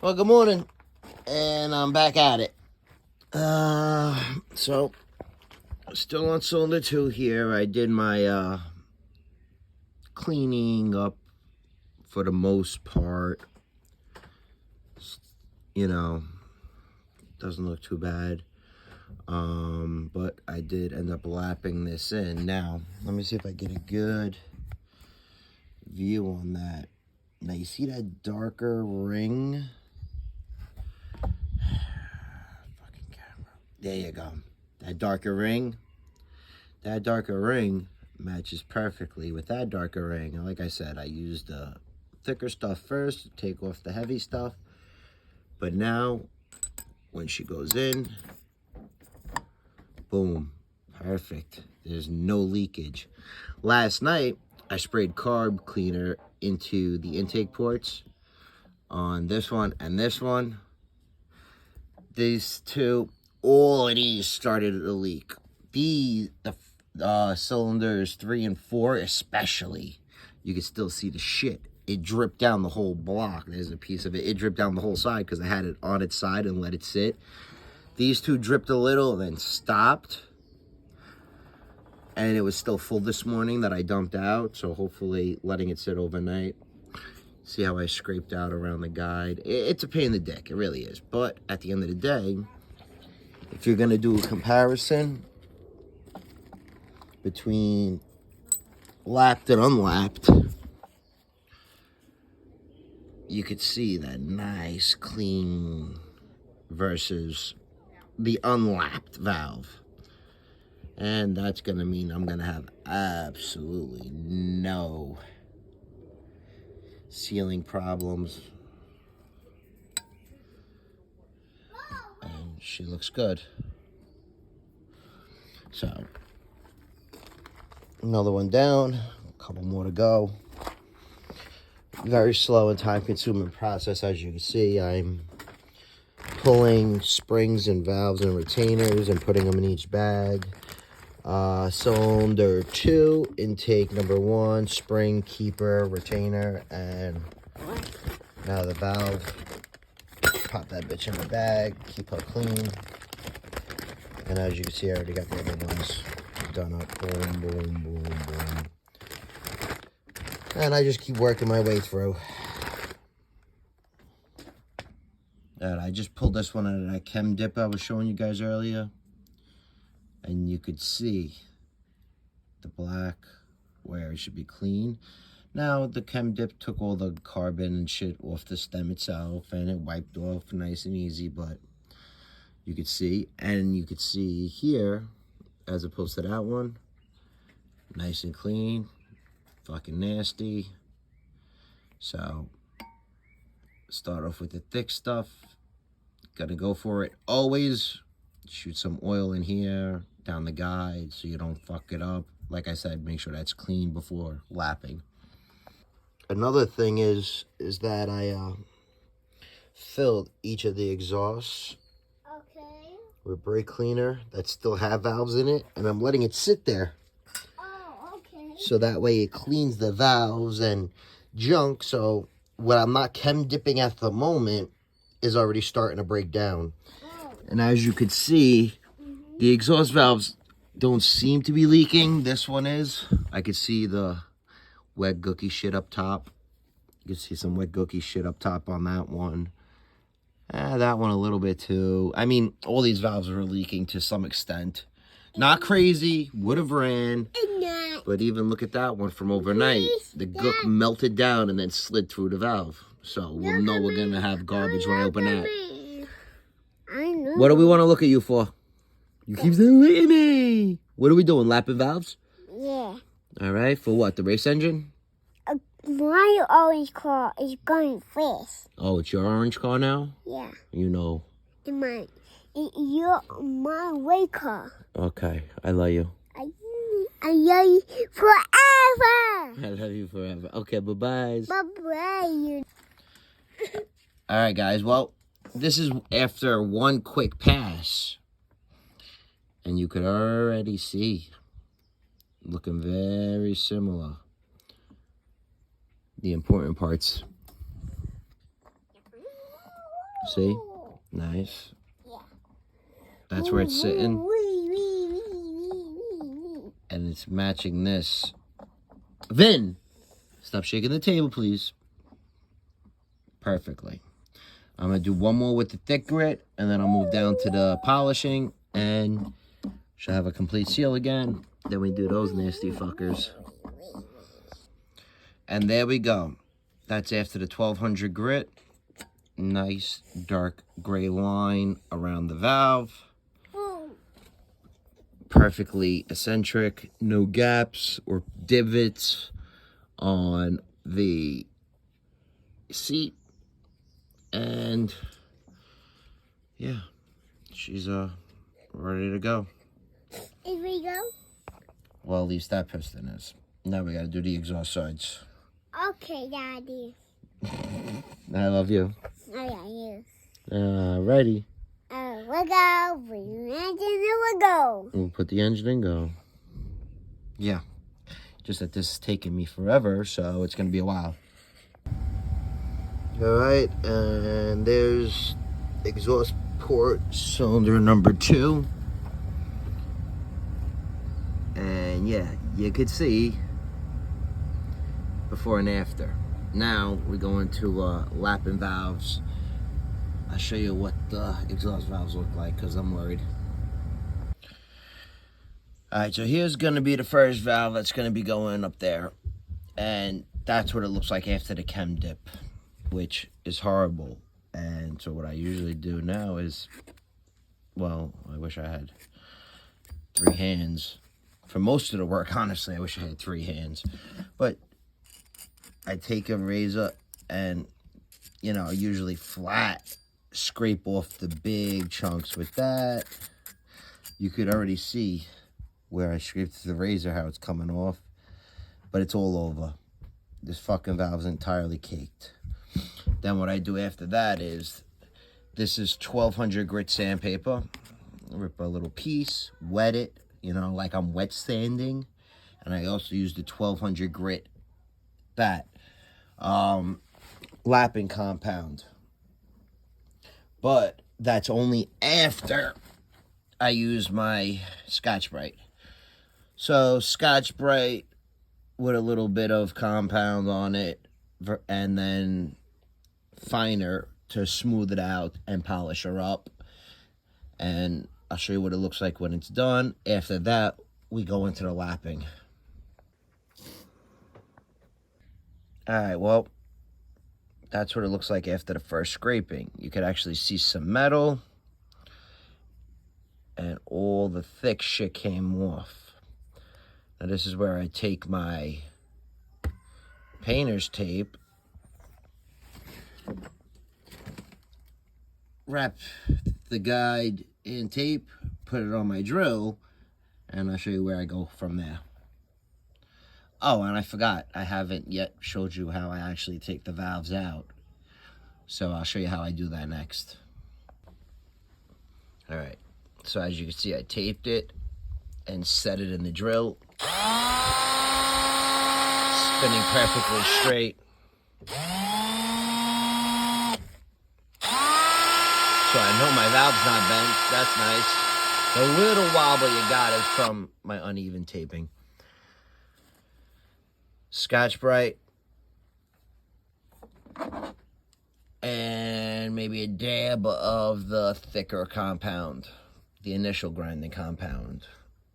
Well, good morning, and I'm back at it. So still on cylinder 2 here. I did my cleaning up for the most part. You know, doesn't look too bad. But I did end up lapping this in. Now, let me see if I get a good view on that. Now, you see that darker ring? Fucking camera. There you go. That darker ring matches perfectly with that darker ring. And like I said, I used the thicker stuff first to take off the heavy stuff. But now, when she goes in, boom, perfect. There's no leakage. Last night, I sprayed carb cleaner into the intake ports on this one and this one. These two, all of these started to leak. The cylinders 3 and 4 especially, you can still see the shit. It dripped down the whole block. There's a piece of it. It dripped down the whole side because I had it on its side and let it sit. These two dripped a little and then stopped. And it was still full this morning that I dumped out. So hopefully letting it sit overnight. See how I scraped out around the guide. It's a pain in the dick. It really is. But at the end of the day, if you're going to do a comparison between lapped and unlapped, you could see that nice, clean versus the unlapped valve. And that's going to mean I'm going to have absolutely no sealing problems. And she looks good. So, another one down, a couple more to go. Very slow and time-consuming process, as you can see. I'm pulling springs and valves and retainers and putting them in each bag. Cylinder 2, intake number 1, spring, keeper, retainer, and now the valve. Pop that bitch in the bag, keep her clean. And as you can see, I already got the other ones done up. Boom, boom, boom, boom. And I just keep working my way through. And I just pulled this one out of that chem dip I was showing you guys earlier. And you could see the black where it should be clean. Now, the chem dip took all the carbon and shit off the stem itself. And it wiped off nice and easy. But you could see. And you could see here, as opposed to that one, nice and clean. Fucking nasty. So, start off with the thick stuff. Gotta go for it. Always shoot some oil in here, down the guide, so you don't fuck it up. Like I said, make sure that's clean before lapping. Another thing is that I filled each of the exhausts with brake cleaner that still have valves in it, and I'm letting it sit there. So that way it cleans the valves and junk. So what I'm not chem dipping at the moment is already starting to break down. And as you could see, the exhaust valves don't seem to be leaking. This one is. I could see the wet gooky shit up top. You can see some wet gooky shit up top on that one. That one a little bit too. I mean, all these valves are leaking to some extent. Not crazy. Would have ran. But even look at that one from overnight. The gook melted down and then slid through the valve. So we'll know we're going to have garbage when I open that. I know. What do we want to look at you for? You keep saying, look at me. What are we doing? Lapping valves? Yeah. All right. For what? The race engine? My orange car is going fast. Oh, it's your orange car now? Yeah. You know. You're my white car. Okay. I love you. I love you forever. I love you forever. Okay, bye-bye. Bye-bye. All right, guys. Well, this is after one quick pass. And you could already see, looking very similar, the important parts. See? Nice. That's where it's sitting. And it's matching this. Vin! Stop shaking the table, please. Perfectly. I'm going to do one more with the thick grit, and then I'll move down to the polishing, and should have a complete seal again. Then we do those nasty fuckers. And there we go. That's after the 1200 grit. Nice dark gray line around the valve. Perfectly eccentric. No gaps or divots on the seat. And yeah, she's ready to go. Here we go. Well, at least that piston is. Now we gotta do the exhaust sides. Okay, Daddy. I love you. I got you. Ready. We go. Bring the engine and we go. We'll put the engine in go. Yeah. Just that this is taking me forever, so it's gonna be a while. Alright, and there's exhaust port cylinder number 2. And yeah, you could see before and after. Now we go into lapping valves. I'll show you what the exhaust valves look like because I'm worried. Alright, so here's going to be the first valve that's going to be going up there. And that's what it looks like after the chem dip, which is horrible. And so what I usually do now is, well, I wish I had 3 hands. For most of the work, honestly, I wish I had 3 hands. But I take a razor and, you know, usually flat, scrape off the big chunks with that. You could already see where I scraped the razor, how it's coming off. But it's all over. This fucking valve's entirely caked. Then what I do after that is, this is 1200 grit sandpaper. Rip a little piece, wet it, you know, like I'm wet sanding. And I also use the 1200 grit, that lapping compound. But that's only after I use my Scotch-Brite. So Scotch-Brite with a little bit of compound on it, and then finer to smooth it out and polish her up. And I'll show you what it looks like when it's done. After that, we go into the lapping. Alright, well, that's what it looks like after the first scraping. You could actually see some metal, and all the thick shit came off. Now this is where I take my painter's tape, wrap the guide in tape, put it on my drill, and I'll show you where I go from there. Oh, and I forgot, I haven't yet showed you how I actually take the valves out. So I'll show you how I do that next. Alright, so as you can see, I taped it and set it in the drill. Spinning perfectly straight. So I know my valve's not bent. That's nice. The little wobble you got is from my uneven taping. Scotch-Brite. And maybe a dab of the thicker compound. The initial grinding compound.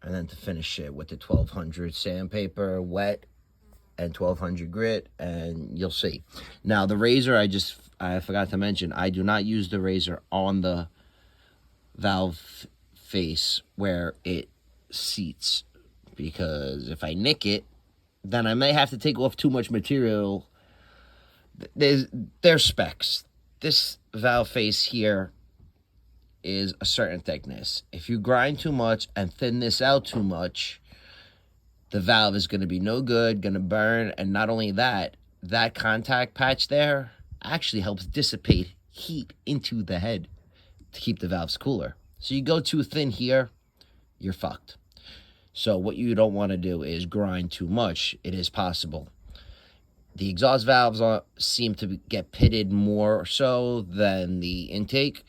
And then to finish it with the 1200 sandpaper, wet, and 1200 grit, and you'll see. Now, the razor, I forgot to mention, I do not use the razor on the valve face where it seats, because if I nick it, then I may have to take off too much material. There's specs. This valve face here is a certain thickness. If you grind too much and thin this out too much, the valve is going to be no good, going to burn, and not only that, that contact patch there actually helps dissipate heat into the head to keep the valves cooler. So you go too thin here, you're fucked. So what you don't want to do is grind too much. It is possible. The exhaust valves seem to get pitted more so than the intake.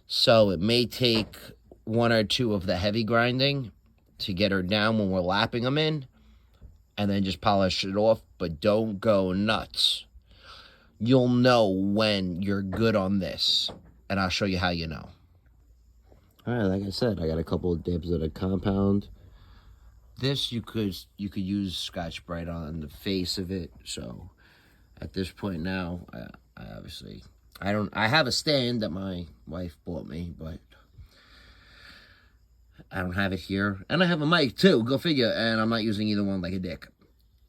So it may take one or two of the heavy grinding to get her down when we're lapping them in. And then just polish it off. But don't go nuts. You'll know when you're good on this. And I'll show you how you know. Alright, like I said, I got a couple of dabs of the compound. This you could use Scotch-Brite on the face of it. So at this point now, I obviously I have a stand that my wife bought me, but I don't have it here. And I have a mic too, go figure, and I'm not using either one like a dick.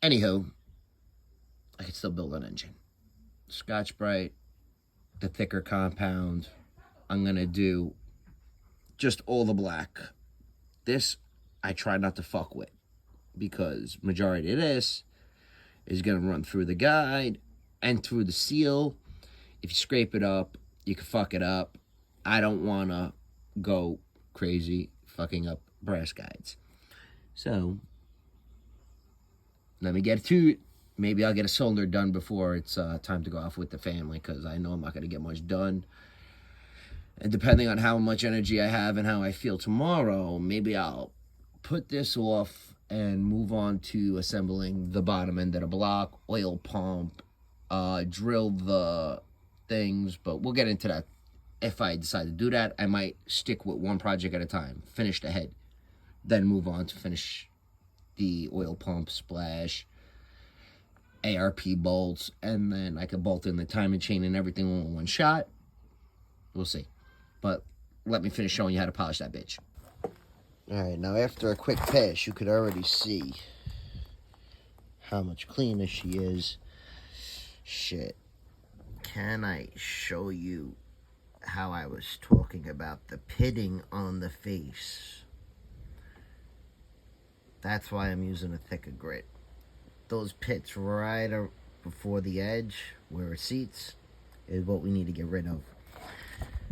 Anywho, I can still build an engine. Scotch-Brite, the thicker compound. I'm gonna do just all the black. This I try not to fuck with, because majority of this is going to run through the guide and through the seal. If you scrape it up, you can fuck it up. I don't want to go crazy fucking up brass guides. So, let me get to it. Maybe I'll get a solder done before it's time to go off with the family, because I know I'm not going to get much done. And depending on how much energy I have and how I feel tomorrow, maybe I'll put this off and move on to assembling the bottom end of the block, oil pump, drill the things, but we'll get into that. If I decide to do that, I might stick with one project at a time, finish the head, then move on to finish the oil pump, splash, ARP bolts, and then I can bolt in the timing chain and everything all in one shot. We'll see. But let me finish showing you how to polish that bitch. Alright, now after a quick pass, you could already see how much cleaner she is. Shit. Can I show you how I was talking about the pitting on the face? That's why I'm using a thicker grit. Those pits right before the edge, where it seats, is what we need to get rid of.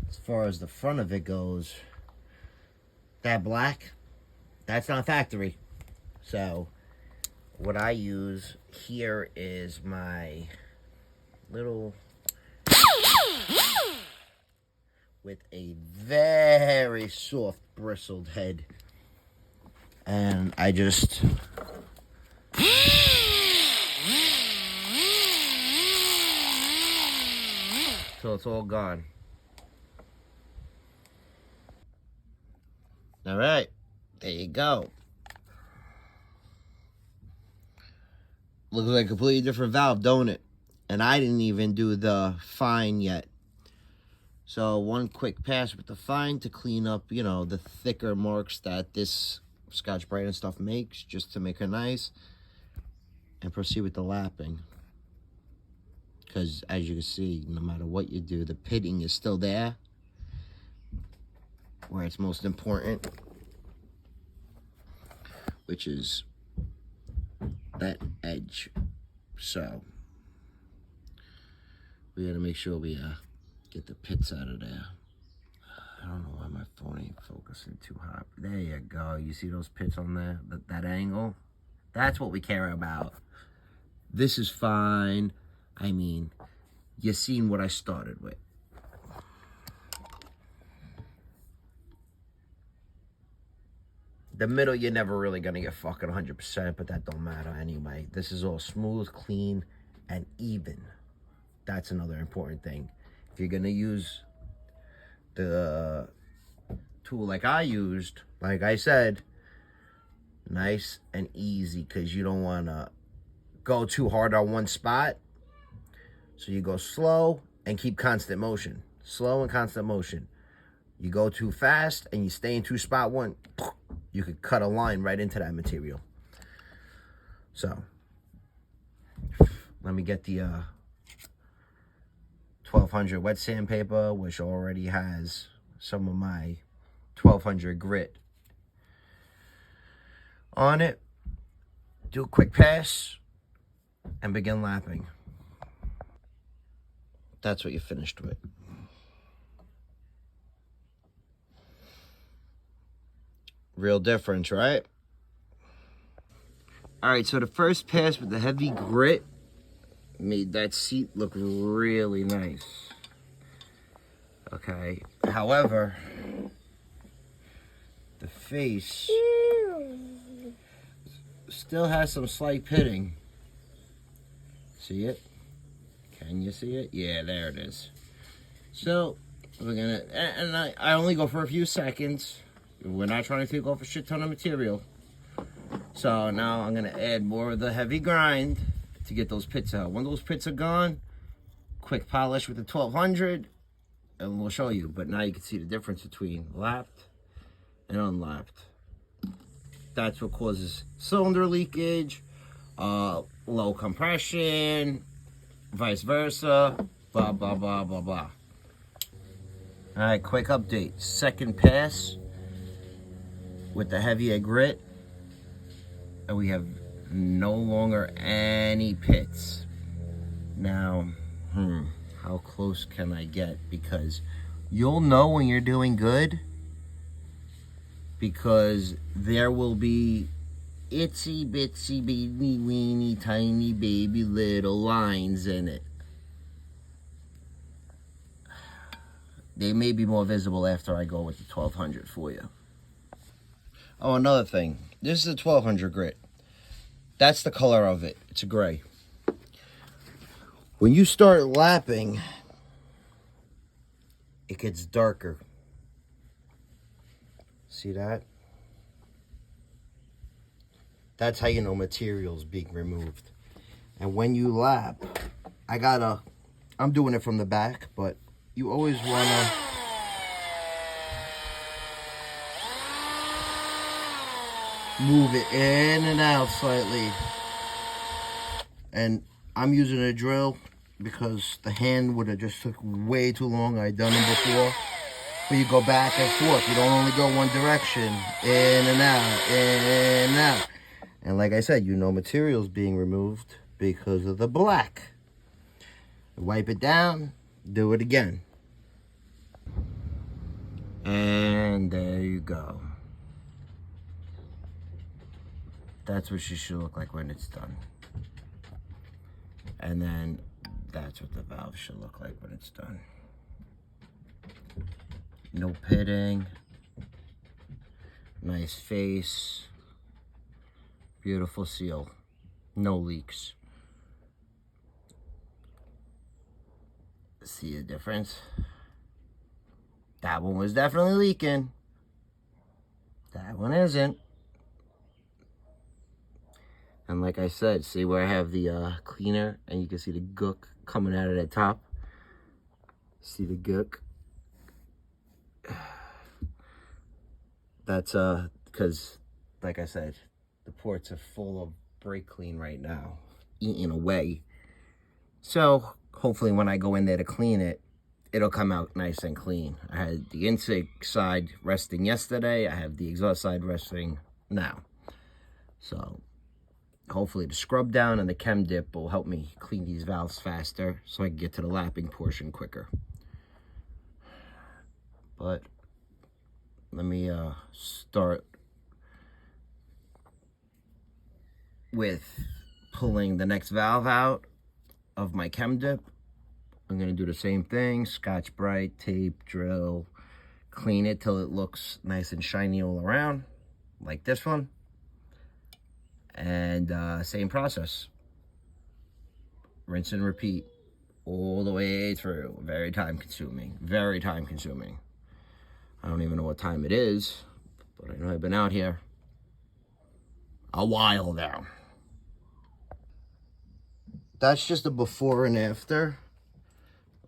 As far as the front of it goes, that black, that's not factory. So what I use here is my little, with a very soft bristled head, and I just till it's all gone. All right, there you go. Looks like a completely different valve, don't it? And I didn't even do the fine yet. So one quick pass with the fine to clean up, you know, the thicker marks that this Scotch-Brite and stuff makes, just to make her nice. And proceed with the lapping. Because as you can see, no matter what you do, the pitting is still there, where it's most important, which is that edge. So we gotta make sure we get the pits out of there. I don't know why my phone ain't focusing too hot. There you go. You see those pits on there? That angle? That's what we care about. This is fine. I mean, you seen what I started with. The middle, you're never really going to get fucking 100%, but that don't matter anyway. This is all smooth, clean, and even. That's another important thing. If you're going to use the tool like I used, like I said, nice and easy, because you don't want to go too hard on one spot. So you go slow and keep constant motion. Slow and constant motion. You go too fast and you stay in spot one, you could cut a line right into that material. So, let me get the 1200 wet sandpaper, which already has some of my 1200 grit on it. Do a quick pass and begin lapping. That's what you finished with. Real difference, right? All right, so the first pass with the heavy grit, made that seat look really nice. Okay, however, the face still has some slight pitting. See it? Can you see it? Yeah, there it is. So we're gonna, and I only go for a few seconds. We're not trying to take off a shit ton of material. So now I'm gonna add more of the heavy grind to get those pits out. When those pits are gone, quick polish with the 1200 and we'll show you. But now you can see the difference between lapped and unlapped. That's what causes cylinder leakage, low compression, vice versa, blah, blah, blah, blah, blah. All right, quick update. Second pass with the heavier grit, and we have no longer any pits. Now, how close can I get? Because you'll know when you're doing good, because there will be itsy bitsy baby weeny tiny baby little lines in it. They may be more visible after I go with the 1200 for you. Oh, another thing. This is a 1200 grit. That's the color of it. It's a gray. When you start lapping, it gets darker. See that? That's how you know material's being removed. And when you lap, I'm doing it from the back, but you always wanna move it in and out slightly. And I'm using a drill because the hand would have just took way too long. I'd done it before. But you go back and forth. You don't only go one direction. In and out, in and out. And like I said, you know material's being removed because of the black. Wipe it down, do it again. And there you go. That's what she should look like when it's done. And then that's what the valve should look like when it's done. No pitting. Nice face. Beautiful seal. No leaks. See the difference? That one was definitely leaking. That one isn't. And like I said, see where I have the cleaner and you can see the gook coming out of the top? See the gook? That's because, like I said, the ports are full of brake clean right now, eating away. So hopefully when I go in there to clean it, it'll come out nice and clean. I had the intake side resting yesterday. I have the exhaust side resting now. So hopefully the scrub down and the chem dip will help me clean these valves faster so I can get to the lapping portion quicker. But let me start with pulling the next valve out of my chem dip. I'm going to do the same thing, Scotch-Brite, tape, drill, clean it till it looks nice and shiny all around, like this one. And same process. Rinse and repeat all the way through. Very time consuming, very time consuming. I don't even know what time it is, but I know I've been out here a while now. That's just a before and after.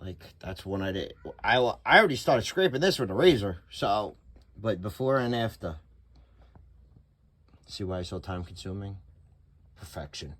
Like, that's when I did. I already started scraping this with a razor, so, but before and after. See why it's so time consuming? Perfection.